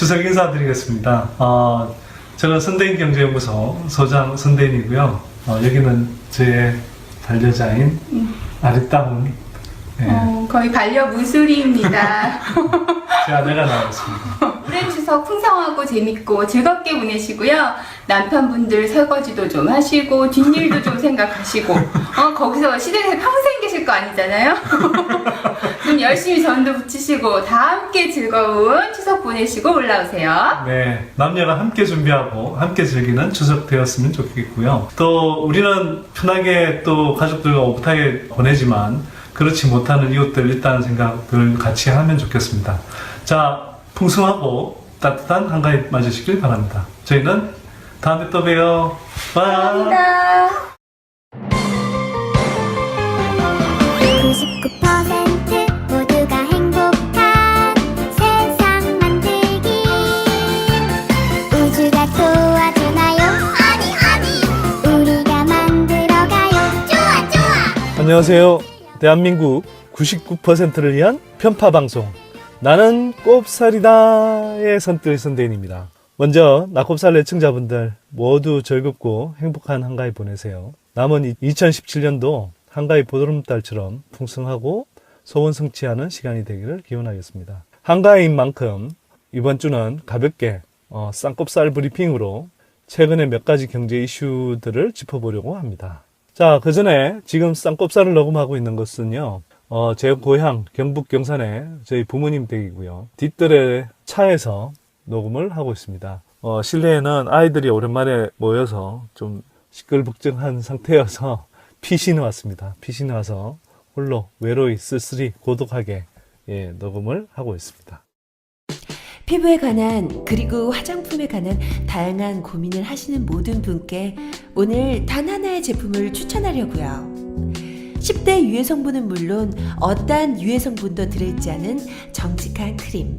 추석 인사드리겠습니다. 저는 선대인경제연구소 소장 선대인이고요. 여기는 제 반려자인 아리따운 거의 반려 문소리입니다. 제 아내가 나왔습니다. 올해 추석 풍성하고 재밌고 즐겁게 보내시고요. 남편분들 설거지도 좀 하시고 뒷일도 좀 생각하시고 거기서 시댁에서 평생 계실 거 아니잖아요. 좀 열심히 전도 붙이시고 다 함께 즐거운 추석 보내시고 올라오세요. 네, 남녀가 함께 준비하고 함께 즐기는 추석 되었으면 좋겠고요. 또 우리는 편하게 또 가족들과 오붓하게 보내지만 그렇지 못하는 이웃들 있다는 생각을 같이 하면 좋겠습니다. 자, 풍성하고 따뜻한 한가위 맞으시길 바랍니다. 저희는 다음에 또 봬요. 바이. 감사합니다. 99% 모두가 행복한 세상 만들기 우주가 도와주나요? 아니 우리가 만들어가요. 좋아 안녕하세요. 대한민국 99%를 위한 편파방송 나는 꼽살이다의 선뜰 선대인입니다. 먼저 낙곱살 애청자분들 모두 즐겁고 행복한 한가위 보내세요. 남은 2017년도 한가위 보름달처럼 풍성하고 소원 성취하는 시간이 되기를 기원하겠습니다. 한가위인 만큼 이번 주는 가볍게 쌍꼽살 브리핑으로 최근에 몇 가지 경제 이슈들을 짚어보려고 합니다. 자, 그 전에 지금 쌍꼽살을 녹음하고 있는 것은요, 제 고향 경북 경산에 저희 부모님 댁이고요. 뒷뜰에 차에서 녹음을 하고 있습니다. 실내에는 아이들이 오랜만에 모여서 좀 시끌벅적한 상태여서 피신해 왔습니다. 피신해 와서 홀로 외로이 쓸쓸히 고독하게 녹음을 하고 있습니다. 피부에 관한 그리고 화장품에 관한 다양한 고민을 하시는 모든 분께 오늘 단 하나의 제품을 추천하려고요. 10대 유해 성분은 물론 어떠한 유해 성분도 들어있지 않은 정직한 크림,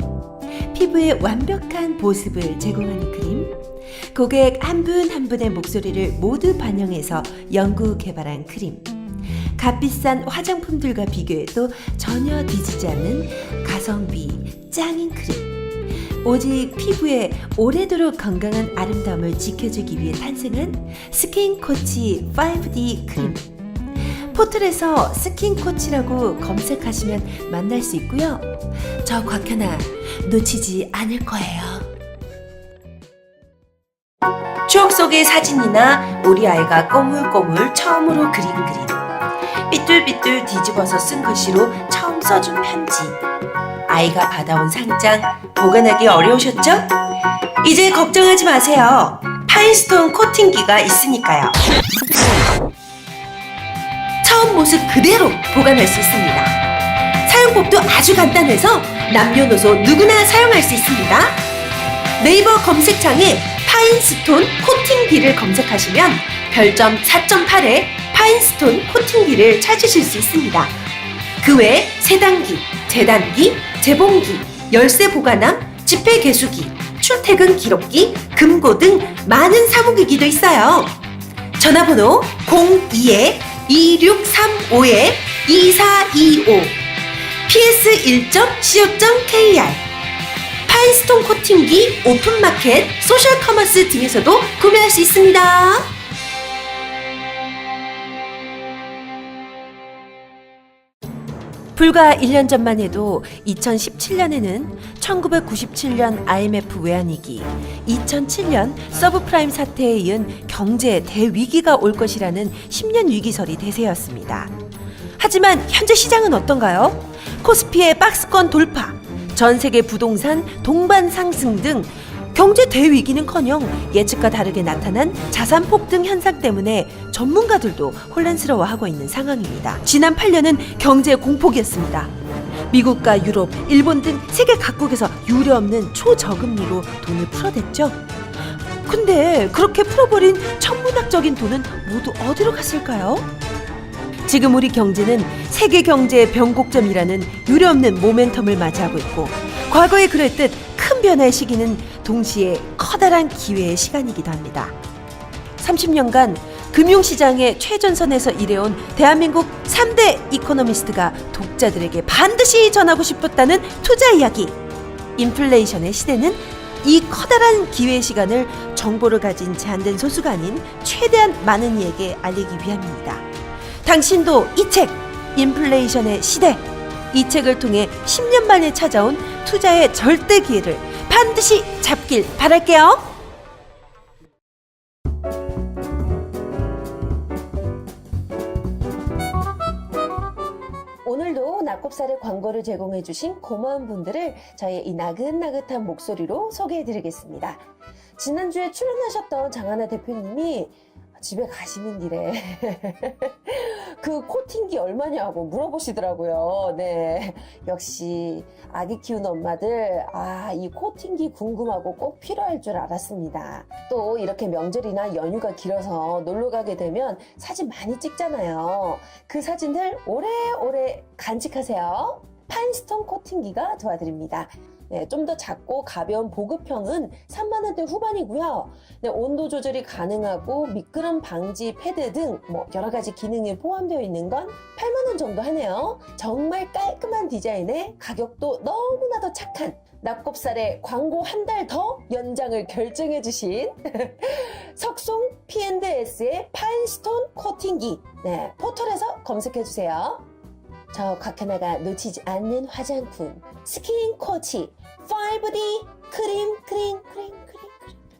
피부에 완벽한 보습을 제공하는 크림, 고객 한 분 한 분의 목소리를 모두 반영해서 연구 개발한 크림, 값비싼 화장품들과 비교해도 전혀 뒤지지 않는 가성비 짱인 크림, 오직 피부에 오래도록 건강한 아름다움을 지켜주기 위해 탄생한 스킨코치 5D 크림. 포털에서 스킨코치라고 검색하시면 만날 수 있고요. 저 곽현아 놓치지 않을 거예요. 추억 속의 사진이나 우리 아이가 꼬물꼬물 처음으로 그린 그림, 삐뚤삐뚤 뒤집어서 쓴 글씨로 처음 써준 편지, 아이가 받아온 상장 보관하기 어려우셨죠? 이제 걱정하지 마세요. 파인스톤 코팅기가 있으니까요. 처음 모습 그대로 보관할 수 있습니다. 사용법도 아주 간단해서 남녀노소 누구나 사용할 수 있습니다. 네이버 검색창에 파인스톤 코팅기를 검색하시면 별점 4.8의 파인스톤 코팅기를 찾으실 수 있습니다. 그 외에 세단기, 재단기, 재봉기, 열쇠 보관함, 지폐 개수기, 출퇴근 기록기, 금고 등 많은 사무기기도 있어요. 전화번호 02-2635-2425 ps1.co.kr 파인스톤 코팅기 오픈마켓, 소셜커머스 등에서도 구매할 수 있습니다. 불과 1년 전만 해도 2017년에는 1997년 IMF 외환위기, 2007년 서브프라임 사태에 이은 경제 대위기가 올 것이라는 10년 위기설이 대세였습니다. 하지만 현재 시장은 어떤가요? 코스피의 박스권 돌파, 전 세계 부동산 동반 상승 등 경제 대위기는커녕 예측과 다르게 나타난 자산 폭등 현상 때문에 전문가들도 혼란스러워하고 있는 상황입니다. 지난 8년은 경제 공폭이었습니다. 미국과 유럽, 일본 등 세계 각국에서 유례없는 초저금리로 돈을 풀어댔죠. 근데 그렇게 풀어버린 천문학적인 돈은 모두 어디로 갔을까요? 지금 우리 경제는 세계 경제의 변곡점이라는 유례없는 모멘텀을 맞이하고 있고, 과거에 그랬듯 큰 변화의 시기는 동시에 커다란 기회의 시간이기도 합니다. 30년간 금융시장의 최전선에서 일해온 대한민국 3대 이코노미스트가 독자들에게 반드시 전하고 싶었다는 투자 이야기. 인플레이션의 시대는 이 커다란 기회의 시간을 정보를 가진 제한된 소수가 아닌 최대한 많은 이에게 알리기 위함입니다. 당신도 이 책, 인플레이션의 시대, 이 책을 통해 10년 만에 찾아온 투자의 절대 기회를 반드시 잡길 바랄게요. 오늘도 낙곱살의 광고를 제공해주신 고마운 분들을 저의 이 나긋나긋한 목소리로 소개해드리겠습니다. 지난주에 출연하셨던 장하나 대표님이 집에 가시는 길에 그 코팅기 얼마냐고 물어보시더라고요. 네, 역시 아기 키우는 엄마들 이 코팅기 궁금하고 꼭 필요할 줄 알았습니다. 또 이렇게 명절이나 연휴가 길어서 놀러 가게 되면 사진 많이 찍잖아요. 그 사진들 오래오래 간직하세요. 파인스톤 코팅기가 도와드립니다. 네, 좀 더 작고 가벼운 보급형은 3만원대 후반이고요. 네, 온도 조절이 가능하고 미끄럼 방지 패드 등 여러 가지 기능이 포함되어 있는 건 8만원 정도 하네요. 정말 깔끔한 디자인에 가격도 너무나도 착한 낙곱살의 광고 한 달 더 연장을 결정해주신 석송 P&S의 파인스톤 코팅기. 네, 포털에서 검색해주세요. 저 곽현아가 놓치지 않는 화장품 스킨코치 5D 크림.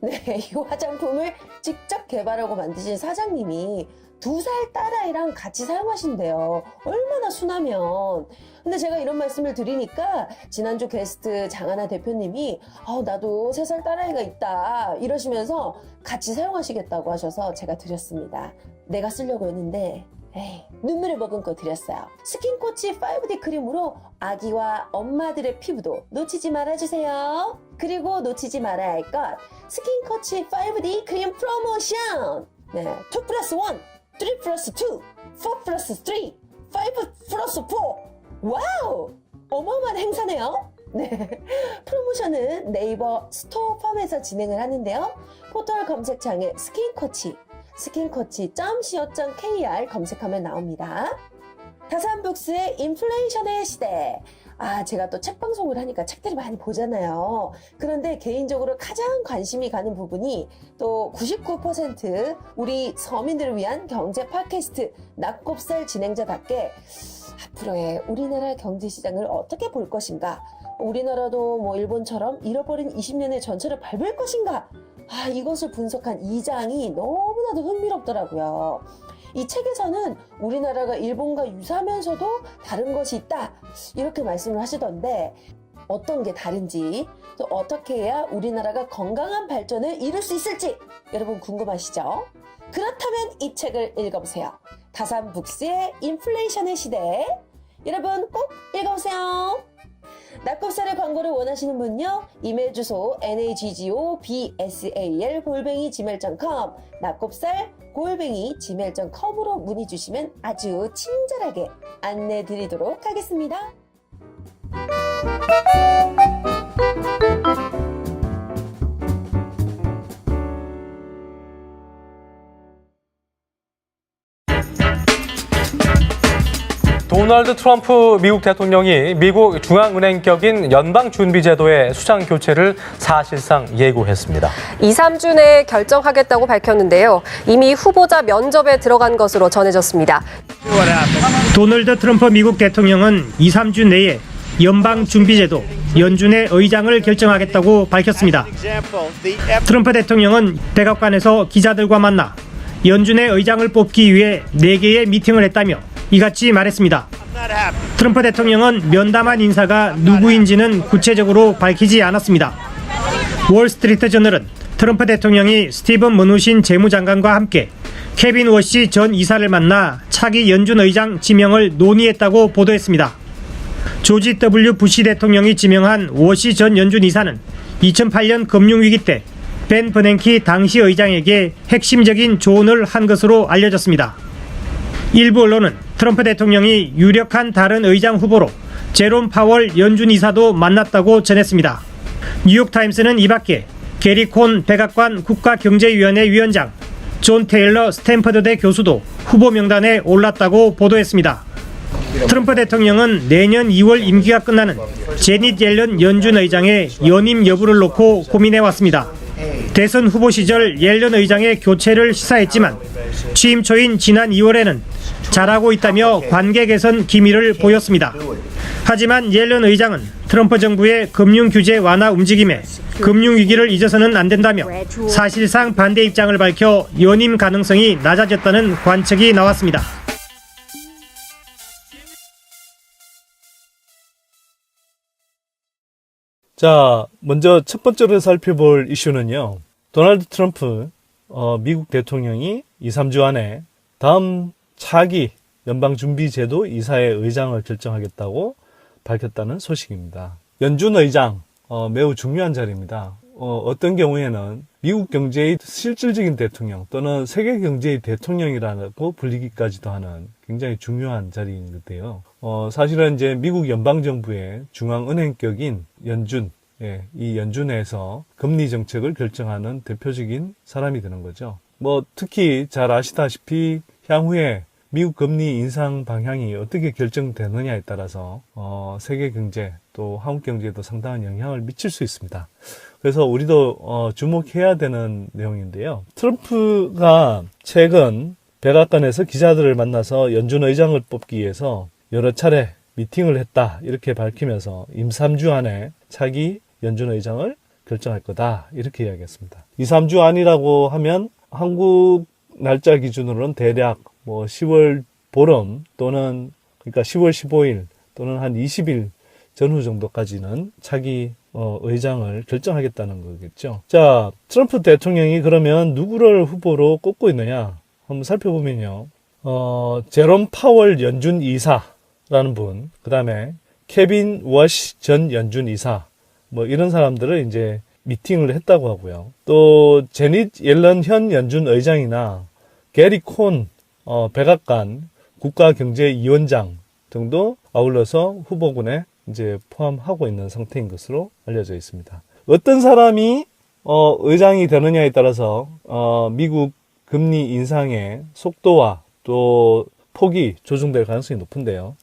네, 이 화장품을 직접 개발하고 만드신 사장님이 2살 딸아이랑 같이 사용하신대요. 얼마나 순하면. 근데 제가 이런 말씀을 드리니까 지난주 게스트 장하나 대표님이 나도 3살 딸아이가 있다 이러시면서 같이 사용하시겠다고 하셔서 제가 드렸습니다. 내가 쓰려고 했는데 눈물을 머금고 드렸어요. 스킨코치 5D 크림으로 아기와 엄마들의 피부도 놓치지 말아주세요. 그리고 놓치지 말아야 할 것 스킨코치 5D 크림 프로모션. 네, 2+1, 3+2, 4+3, 5+4. 와우! 어마어마한 행사네요. 네, 프로모션은 네이버 스토어팜에서 진행을 하는데요. 포털 검색창에 스킨코치.co.kr 검색하면 나옵니다. 다산북스의 인플레이션의 시대. 제가 또 책 방송을 하니까 책들을 많이 보잖아요. 그런데 개인적으로 가장 관심이 가는 부분이 또 99% 우리 서민들을 위한 경제 팟캐스트 낙곱살 진행자답게 앞으로의 우리나라 경제시장을 어떻게 볼 것인가, 우리나라도 일본처럼 잃어버린 20년의 전철을 밟을 것인가, 이것을 분석한 2장이 너무나도 흥미롭더라고요. 이 책에서는 우리나라가 일본과 유사하면서도 다른 것이 있다 이렇게 말씀을 하시던데, 어떤 게 다른지, 또 어떻게 해야 우리나라가 건강한 발전을 이룰 수 있을지 여러분 궁금하시죠? 그렇다면 이 책을 읽어보세요. 다산북스의 인플레이션의 시대. 여러분 꼭 읽어보세요. 낙곱살의 광고를 원하시는 분요, 이메일 주소 nagbsal@gmail.com, 낙곱살@gmail.com으로 문의 주시면 아주 친절하게 안내 드리도록 하겠습니다. 도널드 트럼프 미국 대통령이 미국 중앙은행격인 연방준비제도의 수장 교체를 사실상 예고했습니다. 2, 3주 내에 결정하겠다고 밝혔는데요. 이미 후보자 면접에 들어간 것으로 전해졌습니다. 도널드 트럼프 미국 대통령은 2, 3주 내에 연방준비제도 연준의 의장을 결정하겠다고 밝혔습니다. 트럼프 대통령은 백악관에서 기자들과 만나 연준의 의장을 뽑기 위해 4개의 미팅을 했다며 이같이 말했습니다. 트럼프 대통령은 면담한 인사가 누구인지는 구체적으로 밝히지 않았습니다. 월스트리트 저널은 트럼프 대통령이 스티븐 머누신 재무장관과 함께 케빈 워시 전 이사를 만나 차기 연준 의장 지명을 논의했다고 보도했습니다. 조지 W. 부시 대통령이 지명한 워시 전 연준 이사는 2008년 금융위기 때 벤 버냉키 당시 의장에게 핵심적인 조언을 한 것으로 알려졌습니다. 일부 언론은 트럼프 대통령이 유력한 다른 의장 후보로 제롬 파월 연준 이사도 만났다고 전했습니다. 뉴욕타임스는 이 밖에 게리 콘 백악관 국가경제위원회 위원장, 존 테일러 스탠퍼드대 교수도 후보 명단에 올랐다고 보도했습니다. 트럼프 대통령은 내년 2월 임기가 끝나는 제닛 옐런 연준 의장의 연임 여부를 놓고 고민해왔습니다. 대선 후보 시절 옐런 의장의 교체를 시사했지만 취임 초인 지난 2월에는 잘하고 있다며 관계 개선 기미를 보였습니다. 하지만 옐런 의장은 트럼프 정부의 금융 규제 완화 움직임에 금융 위기를 잊어서는 안 된다며 사실상 반대 입장을 밝혀 연임 가능성이 낮아졌다는 관측이 나왔습니다. 자, 먼저 첫 번째로 살펴볼 이슈는요. 도널드 트럼프 미국 대통령이 2, 3주 안에 다음 차기 연방준비제도 이사의 의장을 결정하겠다고 밝혔다는 소식입니다. 연준 의장, 매우 중요한 자리입니다. 어떤 경우에는 미국 경제의 실질적인 대통령 또는 세계 경제의 대통령이라고 불리기까지도 하는 굉장히 중요한 자리인 건데요. 사실은 이제 미국 연방정부의 중앙은행격인 연준, 이 연준에서 금리 정책을 결정하는 대표적인 사람이 되는 거죠. 특히 잘 아시다시피 향후에 미국 금리 인상 방향이 어떻게 결정되느냐에 따라서 세계 경제 또 한국 경제에도 상당한 영향을 미칠 수 있습니다. 그래서 우리도 주목해야 되는 내용인데요. 트럼프가 최근 백악관에서 기자들을 만나서 연준 의장을 뽑기 위해서 여러 차례 미팅을 했다 이렇게 밝히면서 2, 3주 안에 차기 연준 의장을 결정할 거다 이렇게 이야기했습니다. 2, 3주 안이라고 하면 한국 날짜 기준으로는 대략 10월 보름 또는 그러니까 10월 15일 또는 한 20일 전후 정도까지는 차기 의장을 결정하겠다는 거겠죠. 자, 트럼프 대통령이 그러면 누구를 후보로 꼽고 있느냐 한번 살펴보면요. 제롬 파월 연준 이사라는 분, 그 다음에 케빈 워시 전 연준 이사, 이런 사람들을 이제 미팅을 했다고 하고요. 또 제닛 옐런 현 연준 의장이나 게리 콘 백악관 국가경제위원장 등도 아울러서 후보군에 이제 포함하고 있는 상태인 것으로 알려져 있습니다. 어떤 사람이 의장이 되느냐에 따라서 미국 금리 인상의 속도와 또 폭이 조정될 가능성이 높은데요.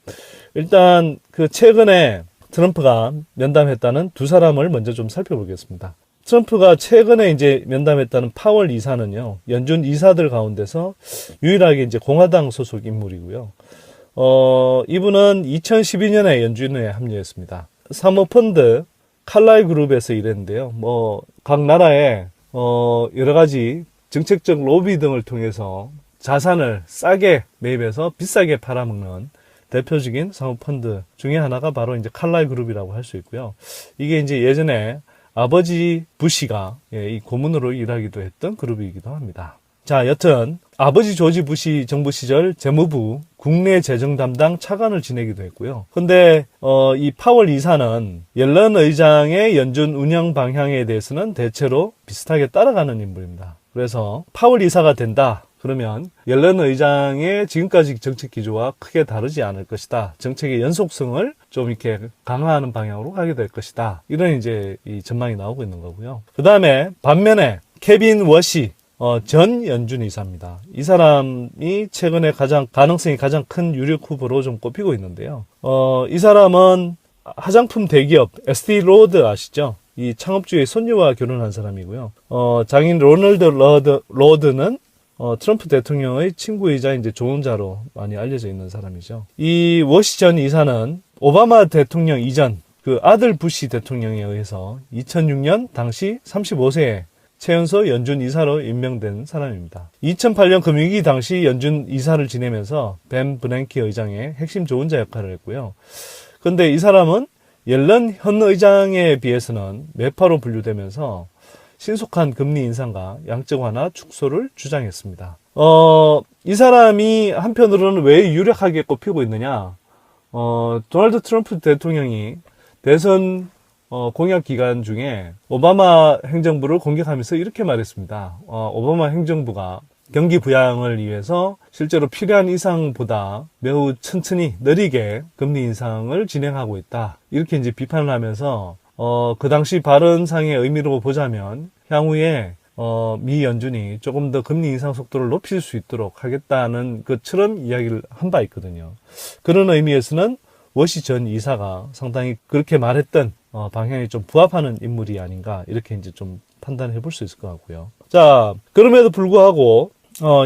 일단 최근에 트럼프가 면담했다는 두 사람을 먼저 좀 살펴보겠습니다. 트럼프가 최근에 이제 면담했다는 파월 이사는요, 연준 이사들 가운데서 유일하게 이제 공화당 소속 인물이고요. 이분은 2012년에 연준에 합류했습니다. 사모펀드 칼라이 그룹에서 일했는데요. 각 나라에 여러 가지 정책적 로비 등을 통해서 자산을 싸게 매입해서 비싸게 팔아먹는 대표적인 사모펀드 중에 하나가 바로 이제 칼라이 그룹이라고 할 수 있고요. 이게 이제 예전에 아버지 부시가 이 고문으로 일하기도 했던 그룹이기도 합니다. 자, 여튼 아버지 조지 부시 정부 시절 재무부 국내 재정 담당 차관을 지내기도 했고요. 근데 이 파월 이사는 옐런 의장의 연준 운영 방향에 대해서는 대체로 비슷하게 따라가는 인물입니다. 그래서 파월 이사가 된다 그러면 옐런 의장의 지금까지 정책 기조와 크게 다르지 않을 것이다. 정책의 연속성을 좀 이렇게 강화하는 방향으로 가게 될 것이다. 이런 이제 이 전망이 나오고 있는 거고요. 그 다음에 반면에 케빈 워시 전 연준 이사입니다. 이 사람이 최근에 가능성이 가장 큰 유력 후보로 좀 꼽히고 있는데요. 이 사람은 화장품 대기업 에스티 로드 아시죠? 이 창업주의 손녀와 결혼한 사람이고요. 장인 로널드 로드는 트럼프 대통령의 친구이자 이제 조언자로 많이 알려져 있는 사람이죠. 이 워시 전 이사는 오바마 대통령 이전 그 아들 부시 대통령에 의해서 2006년 당시 35세에 최연소 연준 이사로 임명된 사람입니다. 2008년 금융위기 당시 연준 이사를 지내면서 벤 브랭키 의장의 핵심 조언자 역할을 했고요. 그런데 이 사람은 옐런 현 의장에 비해서는 매파로 분류되면서 신속한 금리 인상과 양적 완화 축소를 주장했습니다. 이 사람이 한편으로는 왜 유력하게 꼽히고 있느냐? 도널드 트럼프 대통령이 대선 공약 기간 중에 오바마 행정부를 공격하면서 이렇게 말했습니다. 오바마 행정부가 경기 부양을 위해서 실제로 필요한 이상보다 매우 천천히 느리게 금리 인상을 진행하고 있다. 이렇게 이제 비판을 하면서 그 당시 발언상의 의미로 보자면 향후에 미 연준이 조금 더 금리 인상 속도를 높일 수 있도록 하겠다는 것처럼 이야기를 한 바 있거든요. 그런 의미에서는 워시 전 이사가 상당히 그렇게 말했던 방향이 좀 부합하는 인물이 아닌가 이렇게 이제 좀 판단해 볼 수 있을 것 같고요. 자, 그럼에도 불구하고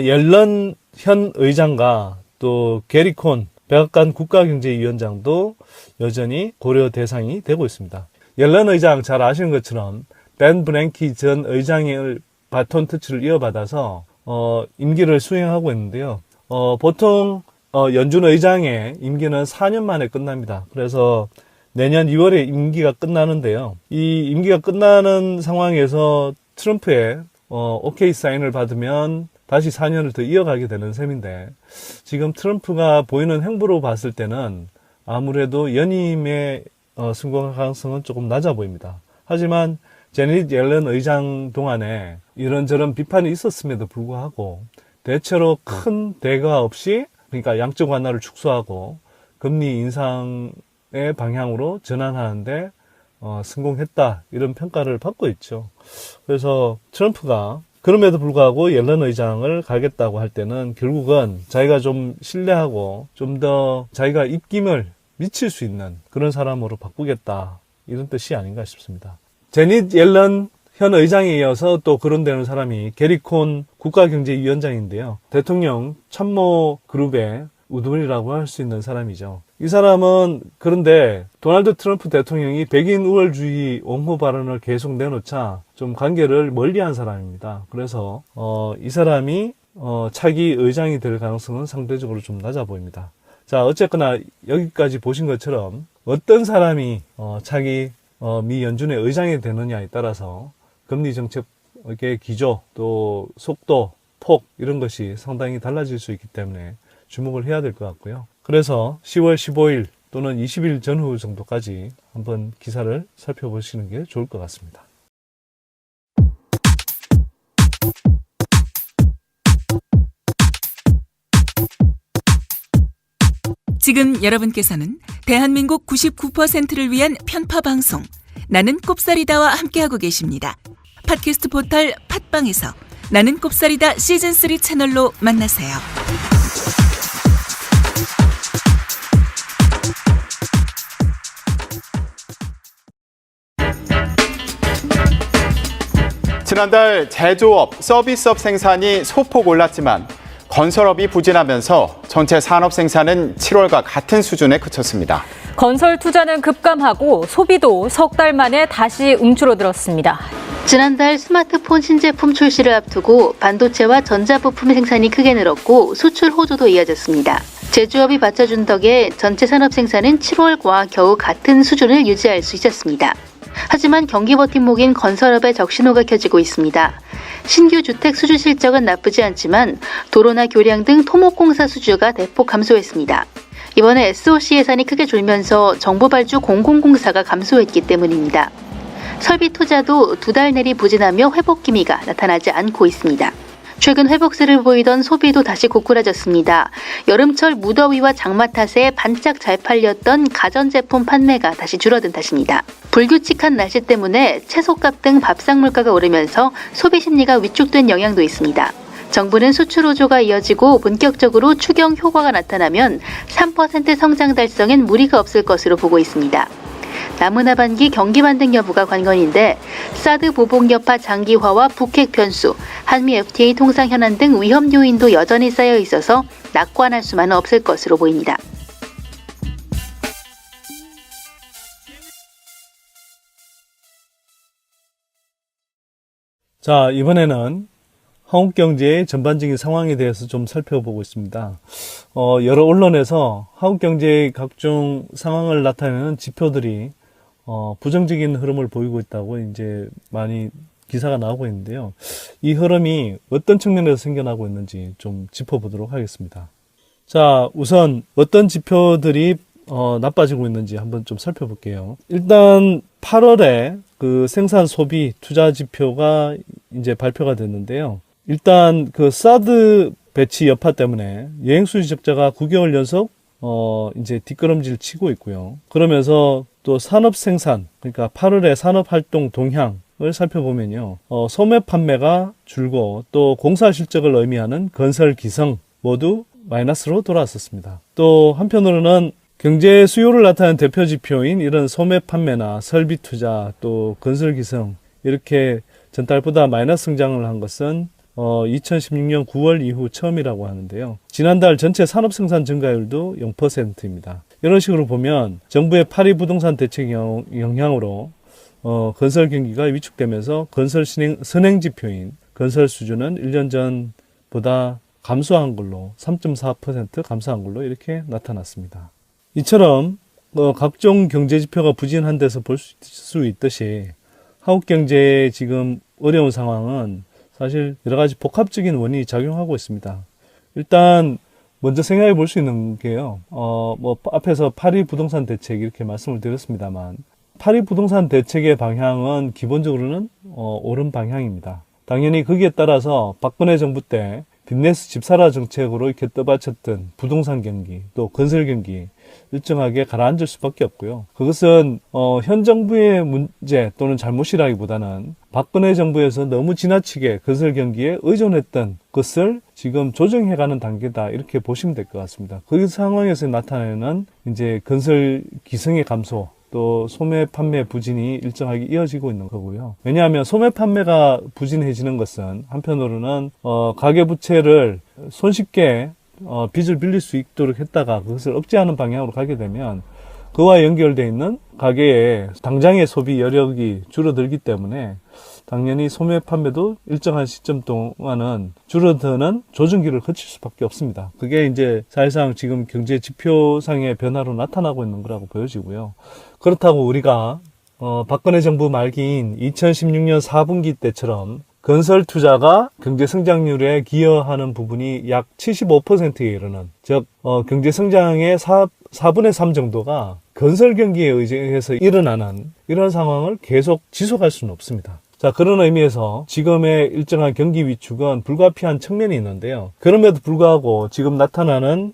옐런 현 의장과 또 게리 콘 백악관 국가경제위원장도 여전히 고려 대상이 되고 있습니다. 옐런 의장 잘 아시는 것처럼 벤 브랭키 전 의장의 바톤 터치를 이어받아서 임기를 수행하고 있는데요. 보통 연준 의장의 임기는 4년 만에 끝납니다. 그래서 내년 2월에 임기가 끝나는데요. 이 임기가 끝나는 상황에서 트럼프의 오케이 사인을 받으면 다시 4년을 더 이어가게 되는 셈인데, 지금 트럼프가 보이는 행보로 봤을 때는 아무래도 연임의 성공 가능성은 조금 낮아 보입니다. 하지만 제닛 옐런 의장 동안에 이런저런 비판이 있었음에도 불구하고 대체로 큰 대가 없이, 그러니까 양적 완화를 축소하고 금리 인상의 방향으로 전환하는데 성공했다, 이런 평가를 받고 있죠. 그래서 트럼프가 그럼에도 불구하고 옐런 의장을 가겠다고 할 때는 결국은 자기가 좀 신뢰하고 좀 더 자기가 입김을 미칠 수 있는 그런 사람으로 바꾸겠다, 이런 뜻이 아닌가 싶습니다. 제닛 옐런 현 의장에 이어서 또 거론되는 사람이 게리 콘 국가경제위원장인데요. 대통령 참모 그룹의 우두머리라고 할 수 있는 사람이죠. 이 사람은 그런데 도널드 트럼프 대통령이 백인 우월주의 옹호 발언을 계속 내놓자 좀 관계를 멀리한 사람입니다. 그래서 이 사람이 차기 의장이 될 가능성은 상대적으로 좀 낮아 보입니다. 자, 어쨌거나 여기까지 보신 것처럼 어떤 사람이 차기 미 연준의 의장이 되느냐에 따라서 금리 정책의 기조, 또 속도, 폭, 이런 것이 상당히 달라질 수 있기 때문에 주목을 해야 될 것 같고요. 그래서 10월 15일 또는 20일 전후 정도까지 한번 기사를 살펴보시는 게 좋을 것 같습니다. 지금 여러분께서는 대한민국 99%를 위한 편파 방송 나는 꼽사리다와 함께하고 계십니다. 팟캐스트 포털 팟빵에서 나는 꼽사리다 시즌3 채널로 만나세요. 지난달 제조업, 서비스업 생산이 소폭 올랐지만 건설업이 부진하면서 전체 산업 생산은 7월과 같은 수준에 그쳤습니다. 건설 투자는 급감하고 소비도 석 달 만에 다시 움츠러들었습니다. 지난달 스마트폰 신제품 출시를 앞두고 반도체와 전자부품 생산이 크게 늘었고 수출 호조도 이어졌습니다. 제조업이 받쳐준 덕에 전체 산업 생산은 7월과 겨우 같은 수준을 유지할 수 있었습니다. 하지만 경기 버팀목인 건설업의 적신호가 켜지고 있습니다. 신규 주택 수주 실적은 나쁘지 않지만 도로나 교량 등 토목공사 수주가 대폭 감소했습니다. 이번에 SOC 예산이 크게 줄면서 정부 발주 공공공사가 감소했기 때문입니다. 설비 투자도 2달 내리 부진하며 회복 기미가 나타나지 않고 있습니다. 최근 회복세를 보이던 소비도 다시 고꾸라졌습니다. 여름철 무더위와 장마 탓에 반짝 잘 팔렸던 가전제품 판매가 다시 줄어든 탓입니다. 불규칙한 날씨 때문에 채소값 등 밥상 물가가 오르면서 소비 심리가 위축된 영향도 있습니다. 정부는 수출 호조가 이어지고 본격적으로 추경 효과가 나타나면 3% 성장 달성엔 무리가 없을 것으로 보고 있습니다. 남은 하반기 경기 반등 여부가 관건인데 사드 보복 여파 장기화와 북핵 변수, 한미 FTA 통상 현안 등 위험 요인도 여전히 쌓여 있어서 낙관할 수만은 없을 것으로 보입니다. 자, 이번에는 한국 경제의 전반적인 상황에 대해서 좀 살펴보고 있습니다. 여러 언론에서 한국 경제의 각종 상황을 나타내는 지표들이 부정적인 흐름을 보이고 있다고 이제 많이 기사가 나오고 있는데요. 이 흐름이 어떤 측면에서 생겨나고 있는지 좀 짚어보도록 하겠습니다. 자, 우선 어떤 지표들이 나빠지고 있는지 한번 좀 살펴볼게요. 일단 8월에 그 생산 소비 투자 지표가 이제 발표가 됐는데요. 일단 그 사드 배치 여파 때문에 여행 수지 적자가 9개월 연속 이제 뒷걸음질 치고 있고요. 그러면서 또 산업 생산, 그러니까 8월에 산업 활동 동향, 살펴보면요. 소매 판매가 줄고 또 공사 실적을 의미하는 건설 기성 모두 마이너스로 돌아왔었습니다. 또 한편으로는 경제 수요를 나타내는 대표 지표인 이런 소매 판매나 설비 투자 또 건설 기성 이렇게 전달보다 마이너스 성장을 한 것은 2016년 9월 이후 처음이라고 하는데요. 지난달 전체 산업 생산 증가율도 0%입니다. 이런 식으로 보면 정부의 파리 부동산 대책 영향으로 건설 경기가 위축되면서 건설 선행 지표인 건설 수준은 1년 전보다 감소한 걸로 3.4% 감소한 걸로 이렇게 나타났습니다. 이처럼 각종 경제 지표가 부진한 데서 볼 수 있듯이 한국 경제의 지금 어려운 상황은 사실 여러 가지 복합적인 원인이 작용하고 있습니다. 일단 먼저 생각해 볼 수 있는 게요. 앞에서 파리 부동산 대책 이렇게 말씀을 드렸습니다만 파리 부동산 대책의 방향은 기본적으로는 옳은 방향입니다. 당연히 거기에 따라서 박근혜 정부 때 빚내스 집사라 정책으로 이렇게 떠받쳤던 부동산 경기 또 건설 경기 일정하게 가라앉을 수밖에 없고요. 그것은 현 정부의 문제 또는 잘못이라기보다는 박근혜 정부에서 너무 지나치게 건설 경기에 의존했던 것을 지금 조정해가는 단계다 이렇게 보시면 될 것 같습니다. 그 상황에서 나타내는 이제 건설 기성의 감소 또 소매 판매 부진이 일정하게 이어지고 있는 거고요. 왜냐하면 소매 판매가 부진해지는 것은 한편으로는 가계부채를 손쉽게 빚을 빌릴 수 있도록 했다가 그것을 억제하는 방향으로 가게 되면 그와 연결되어 있는 가계의 당장의 소비 여력이 줄어들기 때문에 당연히 소매 판매도 일정한 시점 동안은 줄어드는 조정기를 거칠 수밖에 없습니다. 그게 이제 사실상 지금 경제 지표상의 변화로 나타나고 있는 거라고 보여지고요. 그렇다고 우리가 박근혜 정부 말기인 2016년 4분기 때처럼 건설 투자가 경제 성장률에 기여하는 부분이 약 75%에 이르는, 즉 경제 성장의 4분의 3 정도가 건설 경기에 의해서 일어나는 이런 상황을 계속 지속할 수는 없습니다. 자, 그런 의미에서 지금의 일정한 경기 위축은 불가피한 측면이 있는데요. 그럼에도 불구하고 지금 나타나는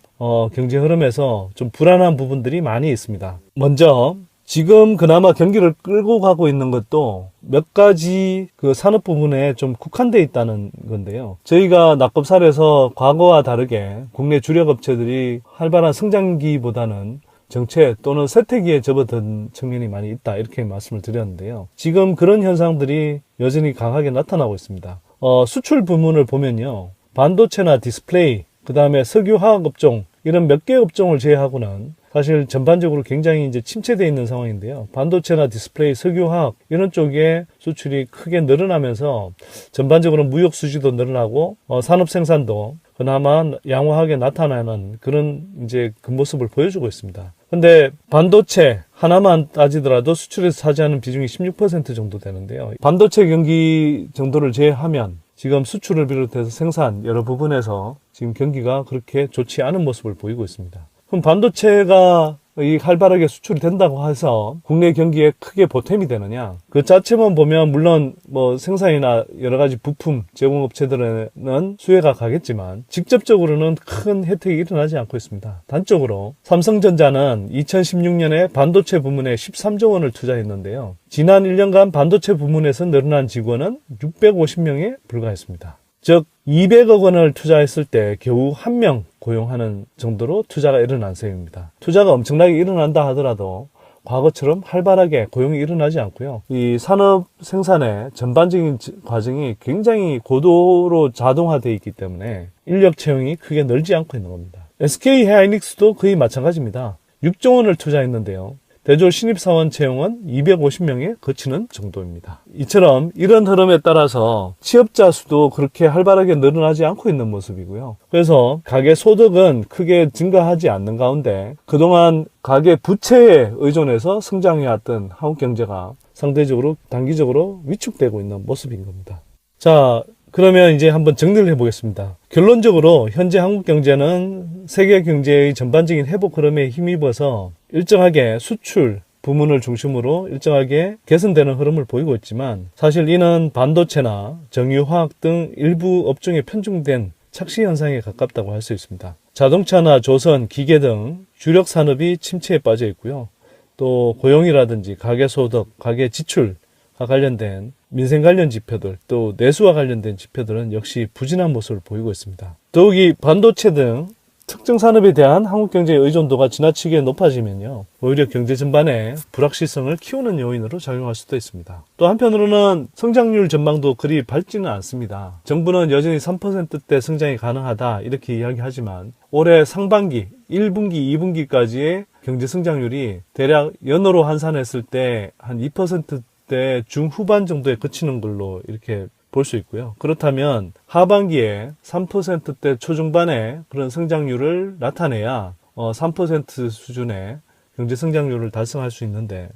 경제 흐름에서 좀 불안한 부분들이 많이 있습니다. 먼저 지금 그나마 경기를 끌고 가고 있는 것도 몇 가지 그 산업 부분에 좀 국한되어 있다는 건데요. 저희가 낙곱살에서 과거와 다르게 국내 주력 업체들이 활발한 성장기보다는 정체 또는 쇠퇴기에 접어든 측면이 많이 있다 이렇게 말씀을 드렸는데요. 지금 그런 현상들이 여전히 강하게 나타나고 있습니다. 수출 부문을 보면요. 반도체나 디스플레이, 그 다음에 석유화학 업종 이런 몇 개 업종을 제외하고는 사실 전반적으로 굉장히 이제 침체되어 있는 상황인데요. 반도체나 디스플레이, 석유화학 이런 쪽에 수출이 크게 늘어나면서 전반적으로 무역 수지도 늘어나고 산업 생산도 그나마 양호하게 나타나는 그런 이제 그 모습을 보여주고 있습니다. 근데 반도체 하나만 따지더라도 수출에서 차지하는 비중이 16% 정도 되는데요. 반도체 경기 정도를 제외하면 지금 수출을 비롯해서 생산 여러 부분에서 지금 경기가 그렇게 좋지 않은 모습을 보이고 있습니다. 그럼 반도체가 활발하게 수출이 된다고 해서 국내 경기에 크게 보탬이 되느냐? 그 자체만 보면 물론 뭐 생산이나 여러 가지 부품 제공업체들에는 수혜가 가겠지만 직접적으로는 큰 혜택이 일어나지 않고 있습니다. 단적으로 삼성전자는 2016년에 반도체 부문에 13조 원을 투자했는데요. 지난 1년간 반도체 부문에서 늘어난 직원은 650명에 불과했습니다. 즉 200억 원을 투자했을 때 겨우 1명 고용하는 정도로 투자가 일어난 셈입니다. 투자가 엄청나게 일어난다 하더라도 과거처럼 활발하게 고용이 일어나지 않고요. 이 산업 생산의 전반적인 과정이 굉장히 고도로 자동화되어 있기 때문에 인력 채용이 크게 늘지 않고 있는 겁니다. SK 하이닉스도 거의 마찬가지입니다. 6조 원을 투자했는데요. 대졸 신입사원 채용은 250명에 그치는 정도입니다. 이처럼 이런 흐름에 따라서 취업자 수도 그렇게 활발하게 늘어나지 않고 있는 모습이고요. 그래서 가계 소득은 크게 증가하지 않는 가운데 그동안 가계 부채에 의존해서 성장해왔던 한국 경제가 상대적으로 단기적으로 위축되고 있는 모습인 겁니다. 자, 그러면 이제 한번 정리를 해보겠습니다. 결론적으로 현재 한국 경제는 세계 경제의 전반적인 회복 흐름에 힘입어서 일정하게 수출 부문을 중심으로 일정하게 개선되는 흐름을 보이고 있지만 사실 이는 반도체나 정유화학 등 일부 업종에 편중된 착시 현상에 가깝다고 할 수 있습니다. 자동차나 조선, 기계 등 주력 산업이 침체에 빠져 있고요. 또 고용이라든지 가계소득, 가계지출과 관련된 민생 관련 지표들 또 내수와 관련된 지표들은 역시 부진한 모습을 보이고 있습니다. 더욱이 반도체 등 특정 산업에 대한 한국 경제의 의존도가 지나치게 높아지면요, 오히려 경제 전반에 불확실성을 키우는 요인으로 작용할 수도 있습니다. 또 한편으로는 성장률 전망도 그리 밝지는 않습니다. 정부는 여전히 3%대 성장이 가능하다 이렇게 이야기하지만 올해 상반기 1분기, 2분기까지의 경제 성장률이 대략 연으로 환산했을 때 한 2%대 중후반 정도에 그치는 걸로 이렇게 볼 수 있고요. 그렇다면 하반기에 3%대 초중반의 그런 성장률을 나타내야 3% 수준의 경제 성장률을 달성할 수 있는데,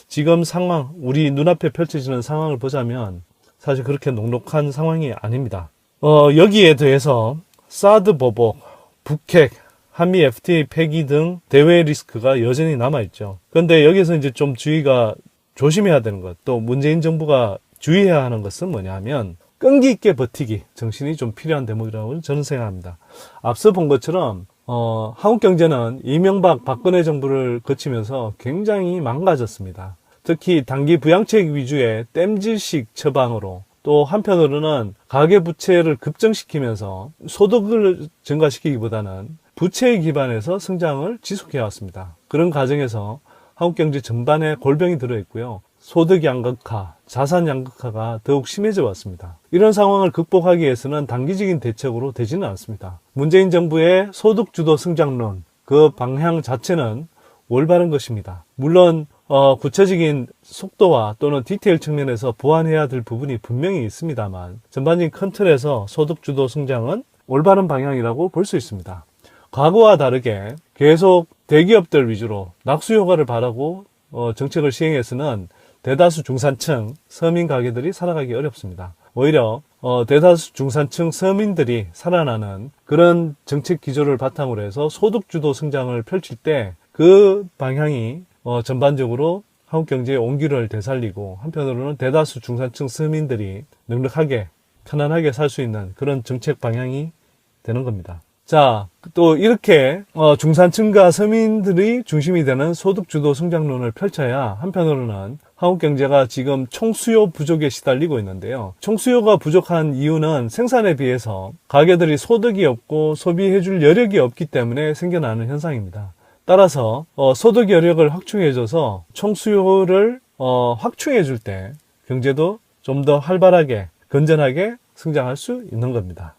지금 상황, 우리 눈앞에 펼쳐지는 상황을 보자면 사실 그렇게 녹록한 상황이 아닙니다. 여기에 더해서 사드 보복, 북핵, 한미 FTA 폐기 등 대외 리스크가 여전히 남아있죠. 그런데 여기서 이제 좀 조심해야 되는 것, 또 문재인 정부가 주의해야 하는 것은 뭐냐 하면 끈기 있게 버티기 정신이 좀 필요한 대목이라고 저는 생각합니다. 앞서 본 것처럼 한국 경제는 이명박 박근혜 정부를 거치면서 굉장히 망가졌습니다. 특히 단기 부양책 위주의 땜질식 처방으로, 또 한편으로는 가계부채를 급증시키면서 소득을 증가시키기보다는 부채에 기반해서 성장을 지속해왔습니다. 그런 과정에서 한국 경제 전반에 골병이 들어있고요. 소득 양극화, 자산 양극화가 더욱 심해져 왔습니다. 이런 상황을 극복하기 위해서는 단기적인 대책으로 되지는 않습니다. 문재인 정부의 소득 주도 성장론, 그 방향 자체는 올바른 것입니다. 물론 구체적인 속도와 또는 디테일 측면에서 보완해야 될 부분이 분명히 있습니다만, 전반적인 큰 틀에서 소득 주도 성장은 올바른 방향이라고 볼 수 있습니다. 과거와 다르게 계속 대기업들 위주로 낙수 효과를 바라고 정책을 시행해서는 대다수 중산층 서민 가게들이 살아가기 어렵습니다. 오히려 대다수 중산층 서민들이 살아나는 그런 정책 기조를 바탕으로 해서 소득주도 성장을 펼칠 때 그 방향이 전반적으로 한국 경제의 온기를 되살리고, 한편으로는 대다수 중산층 서민들이 넉넉하게 편안하게 살 수 있는 그런 정책 방향이 되는 겁니다. 자, 또 이렇게 중산층과 서민들이 중심이 되는 소득주도 성장론을 펼쳐야 한편으로는 한국 경제가 지금 총수요 부족에 시달리고 있는데요. 총수요가 부족한 이유는 생산에 비해서 가게들이 소득이 없고 소비해줄 여력이 없기 때문에 생겨나는 현상입니다. 따라서 소득 여력을 확충해줘서 총수요를 확충해줄 때 경제도 좀 더 활발하게 건전하게 성장할 수 있는 겁니다.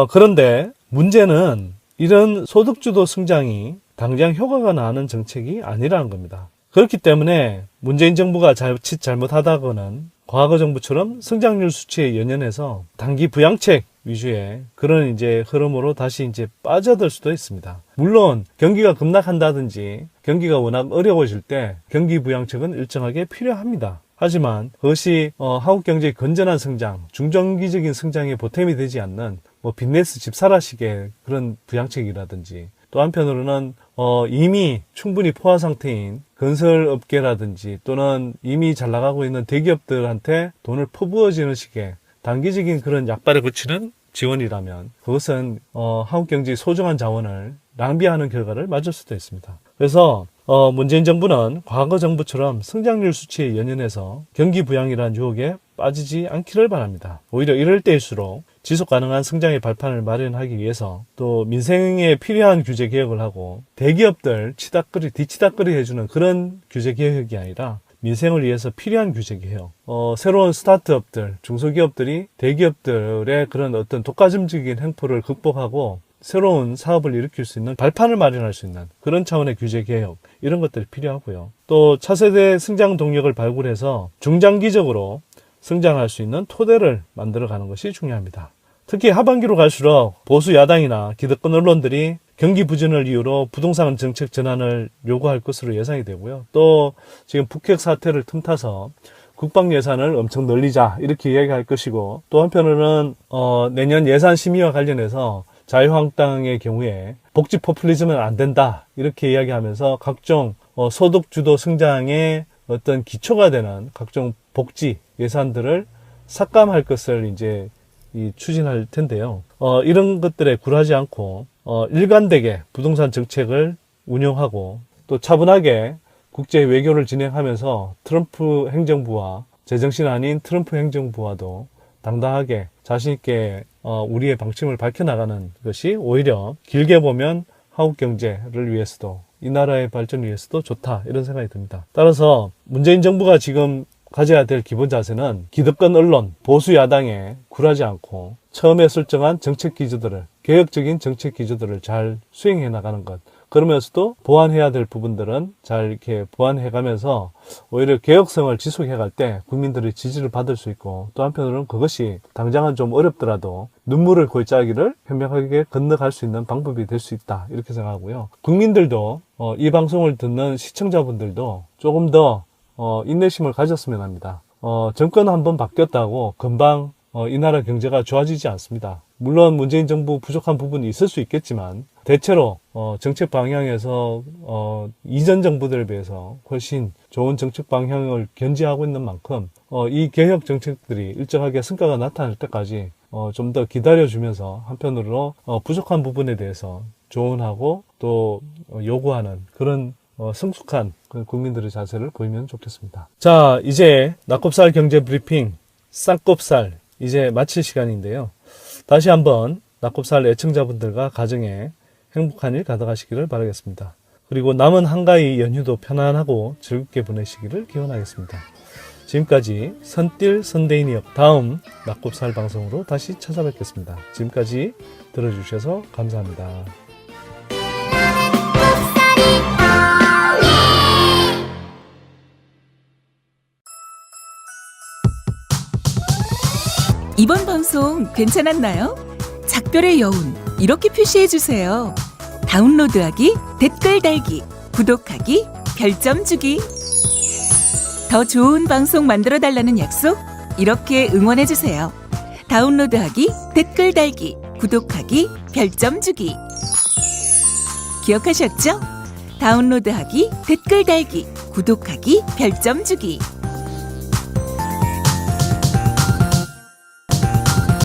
그런데 문제는 이런 소득주도 성장이 당장 효과가 나는 정책이 아니라는 겁니다. 그렇기 때문에 문재인 정부가 자칫 잘못하다가는 과거 정부처럼 성장률 수치에 연연해서 단기 부양책 위주의 그런 이제 흐름으로 다시 이제 빠져들 수도 있습니다. 물론 경기가 급락한다든지 경기가 워낙 어려워질 때 경기 부양책은 일정하게 필요합니다. 하지만 그것이 한국 경제의 건전한 성장, 중장기적인 성장에 보탬이 되지 않는 빚내스 집사라식의 그런 부양책이라든지, 또 한편으로는 이미 충분히 포화 상태인 건설업계라든지 또는 이미 잘 나가고 있는 대기업들한테 돈을 퍼부어지는 식의 단기적인 그런 약발에 그치는 지원이라면 그것은 한국 경제의 소중한 자원을 낭비하는 결과를 맞을 수도 있습니다. 그래서 문재인 정부는 과거 정부처럼 성장률 수치에 연연해서 경기 부양이라는 유혹에 빠지지 않기를 바랍니다. 오히려 이럴 때일수록 지속 가능한 성장의 발판을 마련하기 위해서 또 민생에 필요한 규제 개혁을 하고 대기업들 뒤치다꺼리 해주는 그런 규제 개혁이 아니라 민생을 위해서 필요한 규제 개혁, 새로운 스타트업들, 중소기업들이 대기업들의 그런 어떤 독과점적인 행포를 극복하고 새로운 사업을 일으킬 수 있는 발판을 마련할 수 있는 그런 차원의 규제 개혁, 이런 것들이 필요하고요. 또 차세대 성장 동력을 발굴해서 중장기적으로 성장할 수 있는 토대를 만들어가는 것이 중요합니다. 특히 하반기로 갈수록 보수 야당이나 기득권 언론들이 경기 부진을 이유로 부동산 정책 전환을 요구할 것으로 예상이 되고요. 또 지금 북핵 사태를 틈타서 국방 예산을 엄청 늘리자 이렇게 이야기할 것이고, 또 한편으로는 내년 예산 심의와 관련해서 자유한국당의 경우에 복지 포퓰리즘은 안 된다 이렇게 이야기하면서 각종 소득 주도 성장의 어떤 기초가 되는 각종 복지 예산들을 삭감할 것을 이제 추진할 텐데요. 이런 것들에 굴하지 않고 일관되게 부동산 정책을 운영하고 또 차분하게 국제 외교를 진행하면서 트럼프 행정부와 제정신 아닌 트럼프 행정부와도 당당하게 자신있게 우리의 방침을 밝혀나가는 것이 오히려 길게 보면 한국 경제를 위해서도 이 나라의 발전을 위해서도 좋다, 이런 생각이 듭니다. 따라서 문재인 정부가 지금 가져야 될 기본 자세는 기득권 언론, 보수 야당에 굴하지 않고 처음에 설정한 정책 기조들을, 개혁적인 정책 기조들을 잘 수행해 나가는 것. 그러면서도 보완해야 될 부분들은 잘 이렇게 보완해가면서 오히려 개혁성을 지속해갈 때 국민들의 지지를 받을 수 있고, 또 한편으로는 그것이 당장은 좀 어렵더라도 눈물을 골짜기를 현명하게 건너갈 수 있는 방법이 될 수 있다, 이렇게 생각하고요. 국민들도 이 방송을 듣는 시청자분들도 조금 더 인내심을 가졌으면 합니다. 정권 한번 바뀌었다고 금방 이 나라 경제가 좋아지지 않습니다. 물론 문재인 정부 부족한 부분이 있을 수 있겠지만 대체로 정책 방향에서 이전 정부들에 비해서 훨씬 좋은 정책 방향을 견지하고 있는 만큼 이 개혁 정책들이 일정하게 성과가 나타날 때까지 좀 더 기다려주면서 한편으로 부족한 부분에 대해서 조언하고 또 요구하는 그런 성숙한 국민들의 자세를 보이면 좋겠습니다. 자, 이제 낙곱살 경제 브리핑 쌍곱살 이제 마칠 시간인데요. 다시 한번 낙곱살 애청자분들과 가정에 행복한 일 가득하시기를 바라겠습니다. 그리고 남은 한가위 연휴도 편안하고 즐겁게 보내시기를 기원하겠습니다. 지금까지 선띨 선대인이었. 다음 낙곱살 방송으로 다시 찾아뵙겠습니다. 지금까지 들어주셔서 감사합니다. 이번 방송 괜찮았나요? 작별의 여운 이렇게 표시해 주세요. 다운로드하기, 댓글 달기, 구독하기, 별점 주기. 더 좋은 방송 만들어 달라는 약속 이렇게 응원해 주세요. 다운로드하기, 댓글 달기, 구독하기, 별점 주기. 기억하셨죠? 다운로드하기, 댓글 달기, 구독하기, 별점 주기.